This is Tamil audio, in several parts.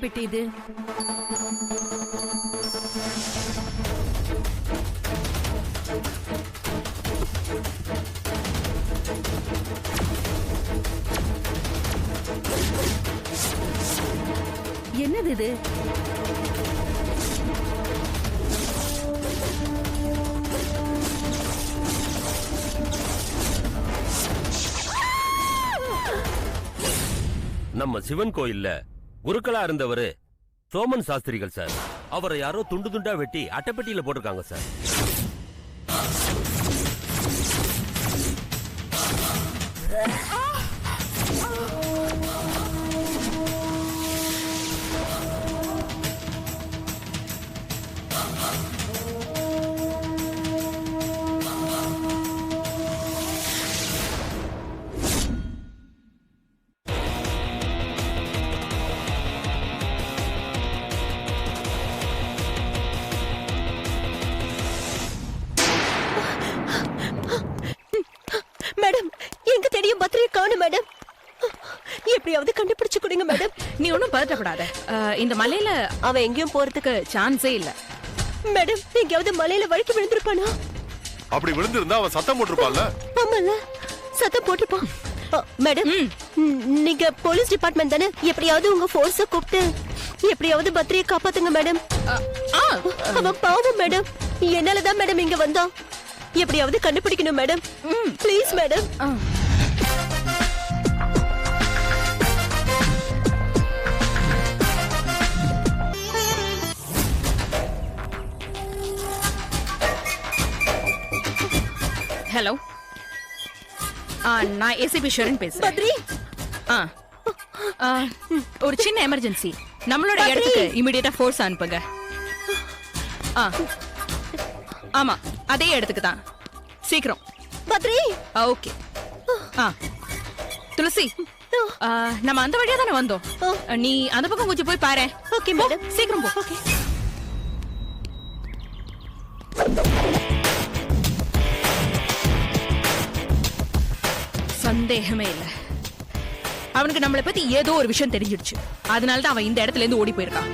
பெட்டி இது? என்னது இது? நம்ம சிவன் கோயில்ல குருக்களா இருந்தவரு சோமன் சாஸ்திரிகள் சார். அவரை யாரோ துண்டு துண்டா வெட்டி அட்டைப்பெட்டியில போட்டிருக்காங்க சார். மேடம், எங்க தேடியும் பத்திரிகை காணோம் மேடம். எப்படியாவது கண்டுபிடிச்சு கொடுங்க மேடம். நீ ஒன்னும் பதட்டப்படாத. இந்த மலையில அவன் எங்கேயும் போறதுக்கு சான்ஸே இல்ல. மேடம், எங்கேயாவது மலையில வழுக்கி விழுந்திருப்பானா? அப்படி விழுந்திருந்தா அவன் சத்தம் போட்டிருப்பான்ல. ஆமால, சத்தம் போட்டிருப்பான். மேடம், நீங்க போலீஸ் டிபார்ட்மெண்ட் தானே? எப்படியாவது உங்க போர்ஸ கூப்பிட்டு எப்படியாவது பத்திரியை காப்பாத்துங்க மேடம். அவன் பாவம் மேடம். என்னாலதான் மேடம் இங்க வந்தான். எப்படியாவது கண்டுபிடிக்கணும் மேடம். Please madam. ஹலோ, நான் ஏசிபி ஷரண் பேசுறேன். பத்ரி, ஒரு சின்ன எமர்ஜென்சி. நம்மளோட இடத்துக்கு இமிடியேட்டா ஃபோர்ஸ் அனுப்புங்க. ஆமா, அதே இடத்துக்கு தான். சீக்கிரம். பத்ரி. ஓகே. துளசி, நம்ம அந்த வழியா தானே வந்தோம். நீ அந்த பக்கம் கொஞ்சம் போய் பாரு. Okay madam. சீக்கிரம் போ. ஓகே. சந்தேகமே இல்ல, அவனுக்கு நம்மளை பத்தி ஏதோ ஒரு விஷயம் தெரிஞ்சிடுச்சு. அதனாலதான் அவன் இந்த இடத்துல இருந்து ஓடி போயிருக்கான்.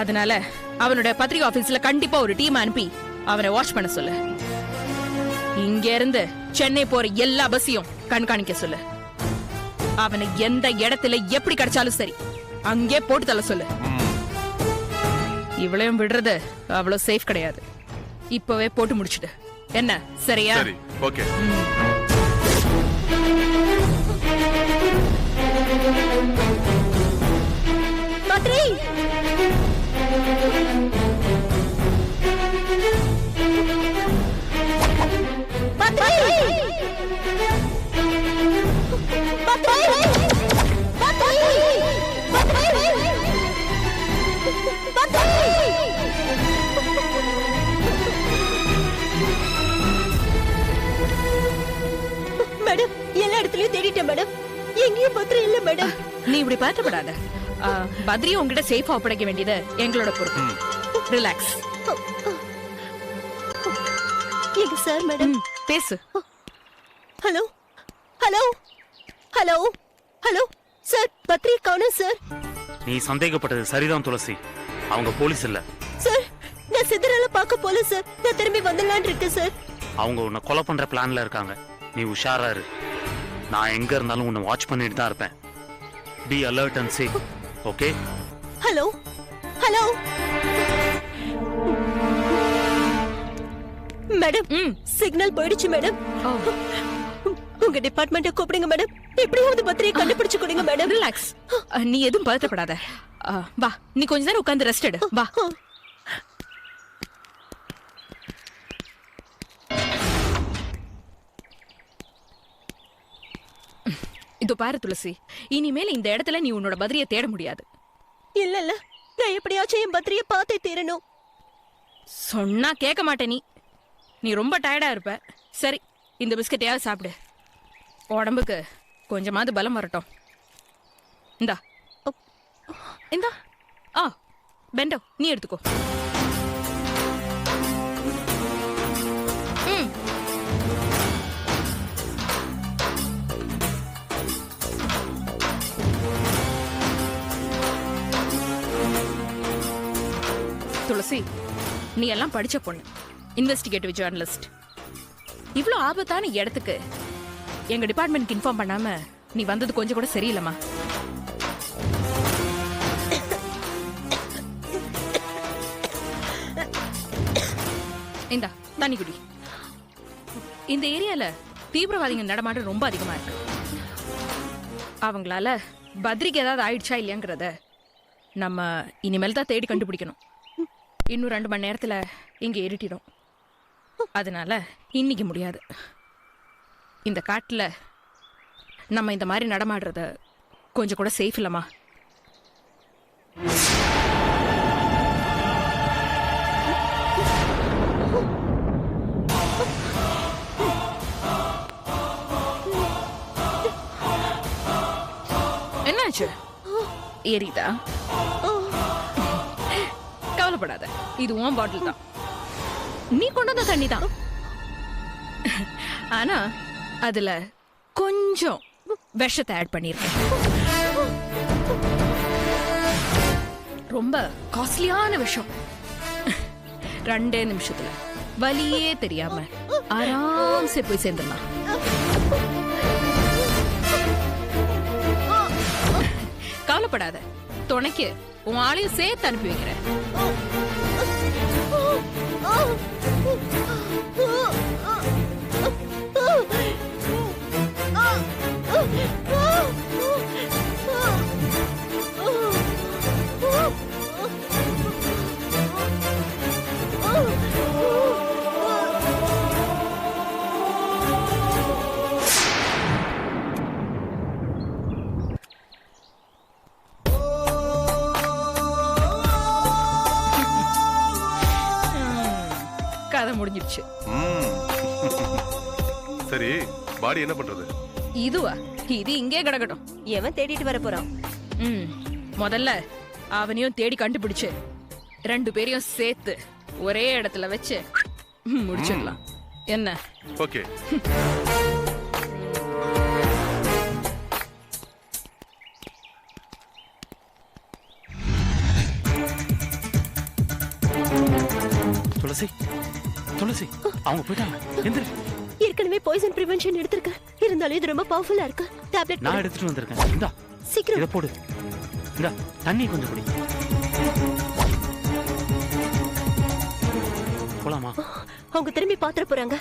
அதனால அவனோட பத்திரிகை ஆபீஸ்ல கண்டிப்பா ஒரு டீம் அனுப்பி அவனை வாட்ச் பண்ண சொல்லு. இங்க இருந்து சென்னை போற எல்லா பஸ்ஸையும் கண்காணிக்க சொல்லு. அவனை எந்த இடத்துல எப்படி கிடைச்சாலும் சரி அங்கே போட்டு தள்ள சொல்லு. இவளையும் விடுறது அவ்வளவு சேஃப் கிடையாது. இப்பவே போட்டு முடிச்சுடு. என்ன, சரியா? சரி, ஓகே. பத்ரி, மேடம், எல்லா இடத்துலயும் தேடிட்டேன் மேடம். எங்கேயும் பத்ரி இல்ல மேடம். நீ இப்படி பதட்டப்படாத. பத்ரியை உங்ககிட்ட சேஃபா ஒப்படைக்க வேண்டியது எங்களோட பொறுப்பு. ரிலாக்ஸ். எங்க சார் மேடம்? பேசு. Hello hello hello hello sir, Badri காணோம் சார். நீ சந்தேகப்பட்டது சரிதான் துளசி. அவங்க போலீஸ் இல்ல சார். நான் சிதறல பார்க்க போல சார். நான் திரும்பி வந்துடலான்னு இருக்கேன் சார். அவங்க உன்னை கொலை பண்ற பிளான்ல இருக்காங்க. நீ உஷாரா இரு. நான் எங்க இருந்தாலும் உன்னை வாட்ச் பண்ணிட்டு தான் இருப்பேன். Be alert and safe. Okay? Hello hello madam, signal போயிடுச்சு மேடம். உங்க டிபார்ட்மெண்ட்டை கூப்பிடுங்க மேடம். எப்படியாவது பத்திரியை கண்டுபிடிச்சு கொடுங்க மேடம். ரிலாக்ஸ். நீ எதுவும் பதட்டப்படாத. வா, நீ கொஞ்ச நேரம் உட்கார்ந்து ரெஸ்ட் எடு. வா. இது பாரு துளசி, இனிமேல் இந்த இடத்துல நீ உன்னோட பத்ரியை தேட முடியாது. இல்ல இல்ல, நான் எப்படியாச்சும் என் பத்ரியை பார்த்தே தீரணும். சொன்னா கேட்க மாட்டே நீ. நீ ரொம்ப டயர்டா இருப்ப. சரி, இந்த பிஸ்கட்டையாவது சாப்பிடு. உடம்புக்கு கொஞ்சமாவது பலம் வரட்டும். இந்தா இந்தா. பெண்டோ, நீ எடுத்துக்கோ. துளசி, நீ எல்லாம் படிச்ச பொண்ணு, இன்வெஸ்டிகேட்டிவ் ஜேர்னலிஸ்ட். இவ்ளோ ஆபத்தான இடத்துக்கு எங்க டிபார்ட்மெண்ட்க்கு இன்ஃபார்ம் பண்ணாம நீ வந்தது கொஞ்சம் கூட சரியில்லைம்மா. இந்தா தண்ணி குடி. இந்த ஏரியால தீவிரவாதிகள் நடமாட்டம் ரொம்ப அதிகமா இருக்கு. அவங்களால பத்ரிக்கு ஏதாவது ஆயிடுச்சா இல்லையாங்கிறத நம்ம இனிமேல் தான் தேடி கண்டுபிடிக்கணும். இன்னும் 2 மணி நேரத்துல இங்க இருட்டிடும். அதனால இன்னைக்கு முடியாது. இந்த காட்டுல நம்ம இந்த மாதிரி நடமாடுறத கொஞ்சம் கூட சேஃப் இல்லம்மா. என்னாச்சு? ஏறிதா? கவலைப்படாத, இது உன் பாட்டில் தான். நீ கொண்டு வந்த தண்ணி தான். ஆனா அதுல கொஞ்சம் விஷத்தை ஆட் பண்ணிருக்கேன். ரொம்ப காஸ்ட்லியான விஷம். 2 நிமிஷத்துல வலியே தெரியாம ஆராம்சே போய் சேர்ந்துடலாம். கவலைப்படாத, துணைக்கு உன் ஆளையும் சேர்த்து அனுப்பி வைக்கிறேன். கதை முடிஞ்சிருச்சு. சரி, பாடி என்ன பண்றது? இதுவா? இது இங்கே கிடக்கட்டும். எவன் தேடிட்டு வர போறான்? முதல்ல அவனையும் தேடி கண்டுபிடிச்சு 2 பேரையும் சேர்த்து ஒரே இடத்துல வச்சு முடிச்சிடலாம். என்ன? ஓகே. துளசி, துளசி, அவங்க போயிட்டாங்க. எந்திரி. ஏற்கனவே பாய்சன் பிரிவென்ஷன் எடுத்திருக்கேன். இருந்தாலும் இது ரொம்ப பவர்ஃபுல்லா இருக்கு. டேப்லெட் நான் எடுத்துட்டு வந்திருக்கேன். இந்தா சீக்கிரம் இத போடு. இந்தா தண்ணி கொஞ்சம் குடி. போலாமா? அவங்க திரும்பி பாத்துற போறாங்க.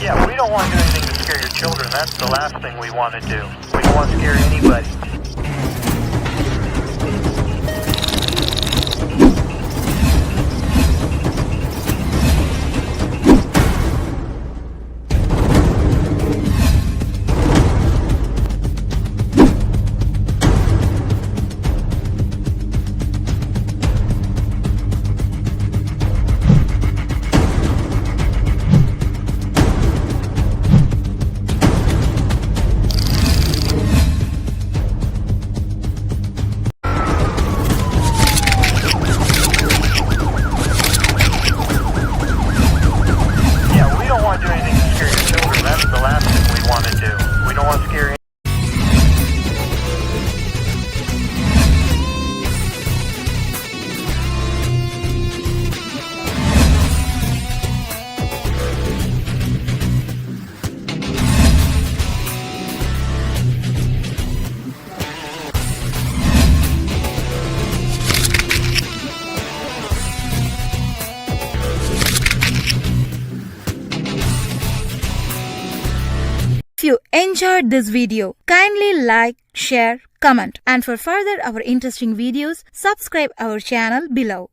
Yeah, we don't want to do anything to scare your children. That's the last thing we want to do. We don't want to scare anybody. you enjoyed this video, kindly like, share, comment, and for further our interesting videos, subscribe our channel below.